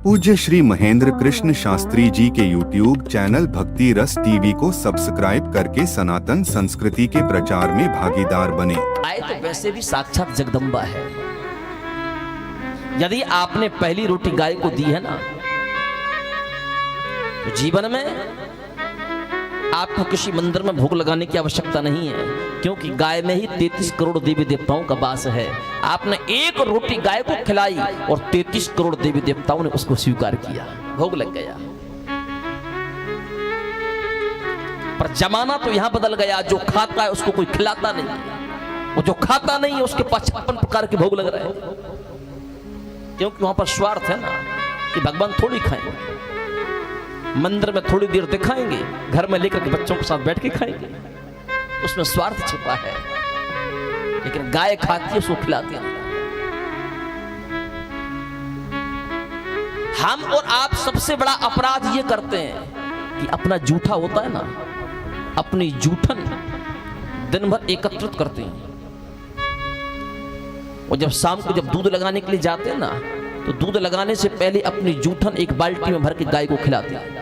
पूज्य श्री महेंद्र कृष्ण शास्त्री जी के YouTube channel भक्ति रस टीवी को सब्सक्राइब करके सनातन संस्कृति के प्रचार में भागीदार बने। गाय तो वैसे भी साक्षात जगदम्बा है। यदि आपने पहली रोटी गाय को दी है ना, तो जीवन में आपको किसी मंदिर में भोग लगाने की आवश्यकता नहीं है, क्योंकि गाय में ही 33 करोड़ देवी देवताओं का वास है। आपने एक रोटी गाय को खिलाई और 33 करोड़ देवी देवताओं ने उसको स्वीकार किया, भोग लग गया। पर जमाना तो यहां बदल गया, जो खाता है उसको कोई खिलाता नहीं, वो जो खाता नहीं है उसके 55 प्रकार के भोग लग रहे हैं, क्योंकि वहां पर स्वार्थ है ना कि भगवान थोड़ी खाएंगे, मंदिर में थोड़ी देर दिखाएंगे, घर में लेकर के बच्चों के साथ बैठ के खाएंगे, उसमें स्वार्थ छिपा है। लेकिन गाय खाती है, उसको खिलाती है। हम और आप सबसे बड़ा अपराध ये करते हैं कि अपना जूठा होता है ना, अपनी जूठन दिन भर एकत्रित करते हैं, और जब शाम को जब दूध लगाने के लिए जाते हैं ना, तो दूध लगाने से पहले अपनी जूठन एक बाल्टी में भर के गाय को खिलाते हैं।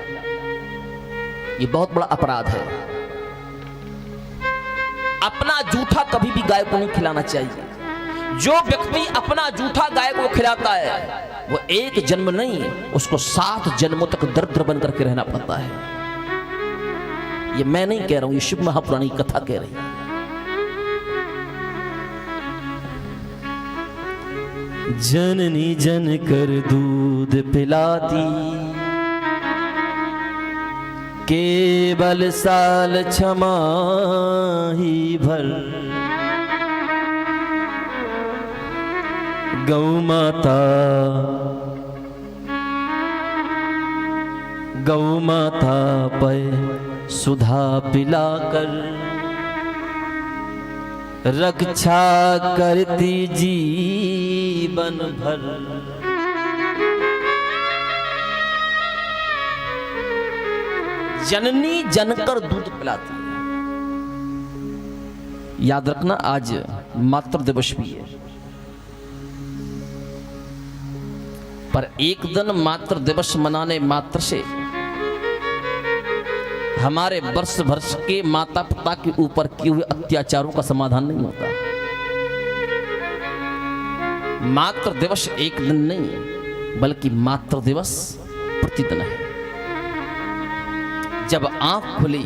ये बहुत बड़ा अपराध है। अपना जूठा कभी भी गाय को नहीं खिलाना चाहिए। जो व्यक्ति अपना जूठा गाय को खिलाता है वो एक जन्म नहीं, उसको 7 जन्मों तक दरिद्र बनकर के रहना पड़ता है। ये मैं नहीं कह रहा हूं, ये शिव महापुराणी कथा कह रही है। जननी जन कर दूध पिलाती, केवल साल क्षमा ही भर, गौ माता पे सुधा पिलाकर, रक्षा करती जीवन भर। जननी जनकर दूध पिलाती है। याद रखना, आज मातृ दिवस भी है, पर एक दिन मातृ दिवस मनाने मात्र से हमारे वर्ष भर के माता पिता के ऊपर किए हुए अत्याचारों का समाधान नहीं होता। मातृ दिवस एक दिन नहीं, बल्कि मातृ दिवस प्रतिदिन है। जब आंख खुली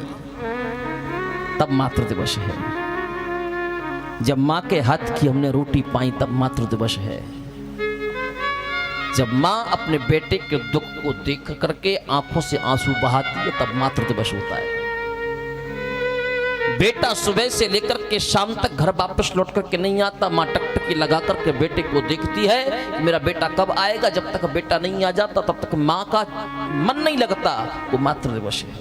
तब मातृ दिवस है, जब मां के हाथ की हमने रोटी पाई तब मातृ दिवस है, जब मां अपने बेटे के दुख को देख करके आंखों से आंसू बहाती है तब मातृ दिवस होता है। बेटा सुबह से लेकर के शाम तक घर वापस लौट करके नहीं आता, मां टकटकी लगा करके बेटे को देखती है, मेरा बेटा कब आएगा। जब तक बेटा नहीं आ जाता तब तक मां का मन नहीं लगता, वो मातृ दिवस है।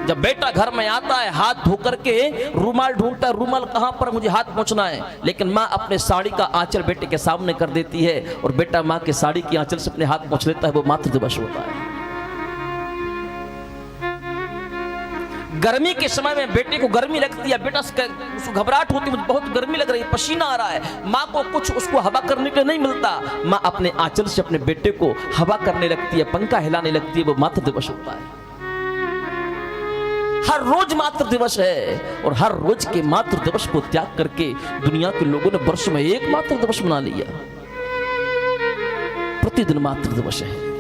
जब बेटा घर में आता है, हाथ धो करके रूमाल ढूंढता है, रूमाल कहां पर, मुझे हाथ पोंछना है, लेकिन मां अपने साड़ी का आंचल बेटे के सामने कर देती है और बेटा मां के साड़ी की आंचल से अपने हाथ पोंछ लेता है, वो मातृ दिवस होता है। गर्मी के समय में बेटे को गर्मी लगती है, बेटा उसको घबराहट होती है, मुझे बहुत गर्मी लग रही है, पसीना आ रहा है, माँ को कुछ उसको हवा करने के नहीं मिलता, माँ अपने आंचल से अपने बेटे को हवा करने लगती है, पंखा हिलाने लगती है, वो मातृ दिवस होता है। हर रोज मातृ दिवस है, और हर रोज के मातृ दिवस को त्याग करके दुनिया के लोगों ने वर्ष में एक मातृ दिवस मना लिया। प्रतिदिन मातृ दिवस है।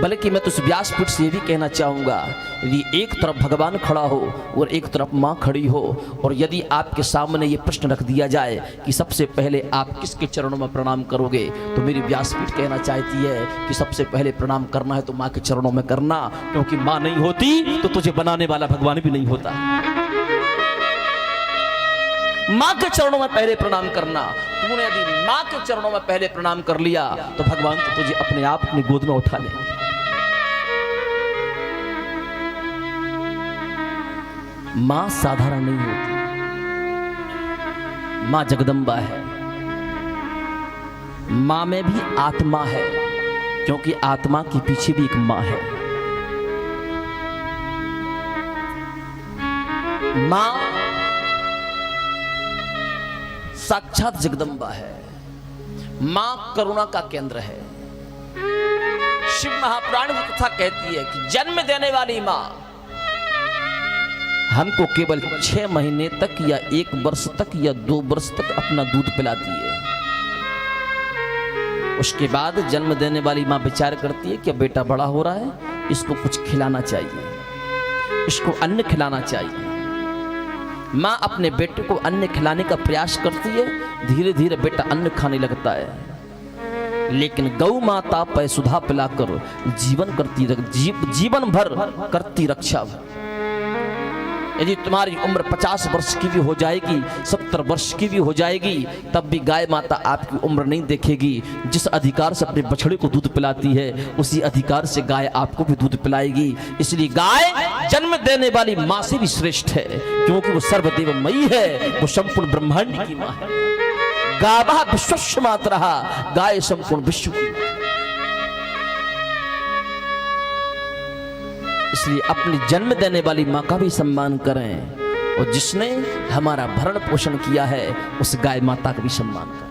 बल्कि मैं तो इस व्यासपीठ से ये भी कहना चाहूंगा, यदि एक तरफ भगवान खड़ा हो और एक तरफ मां खड़ी हो, और यदि आपके सामने ये प्रश्न रख दिया जाए कि सबसे पहले आप किसके चरणों में प्रणाम करोगे, तो मेरी व्यासपीठ कहना चाहती है कि सबसे पहले प्रणाम करना है तो मां के चरणों में करना, क्योंकि मां नहीं होती तो तुझे बनाने वाला भगवान भी नहीं होता। मां के चरणों में पहले प्रणाम करना। तूने यदि मां के चरणों में पहले प्रणाम कर लिया तो भगवान तो तुझे अपने आप अपनी गोद में उठा लेंगे। मां साधारण नहीं होती, मां जगदम्बा है। मां में भी आत्मा है, क्योंकि आत्मा के पीछे भी एक मां है। मां साक्षात जगदम्बा है। मां करुणा का केंद्र है। शिव महापुराण की कथा कहती है कि जन्म देने वाली मां हमको केवल 6 महीने तक या 1 वर्ष तक या 2 वर्ष तक अपना दूध पिलाती है। उसके बाद जन्म देने वाली मां विचार करती है कि बेटा बड़ा हो रहा है, इसको कुछ खिलाना चाहिए, इसको अन्न खिलाना चाहिए। मां अपने बेटे को अन्न खिलाने का प्रयास करती है, धीरे धीरे बेटा अन्न खाने लगता है। लेकिन गौ माता पै सुधा पिलाकर जीवन भर करती रक्षा। यदि तुम्हारी उम्र 50 वर्ष की भी हो जाएगी, 70 वर्ष की भी हो जाएगी, तब भी गाय माता आपकी उम्र नहीं देखेगी। जिस अधिकार से अपने बछड़े को दूध पिलाती है, उसी अधिकार से गाय आपको भी दूध पिलाएगी। इसलिए गाय जन्म देने वाली मां से भी श्रेष्ठ है, क्योंकि वो सर्वदेवमयी है, वो संपूर्ण ब्रह्मांड की मां है। गावः विश्वस्य मातरः, गाय संपूर्ण विश्व की मां। इसलिए अपनी जन्म देने वाली मां का भी सम्मान करें, और जिसने हमारा भरण पोषण किया है उस गाय माता का भी सम्मान करें।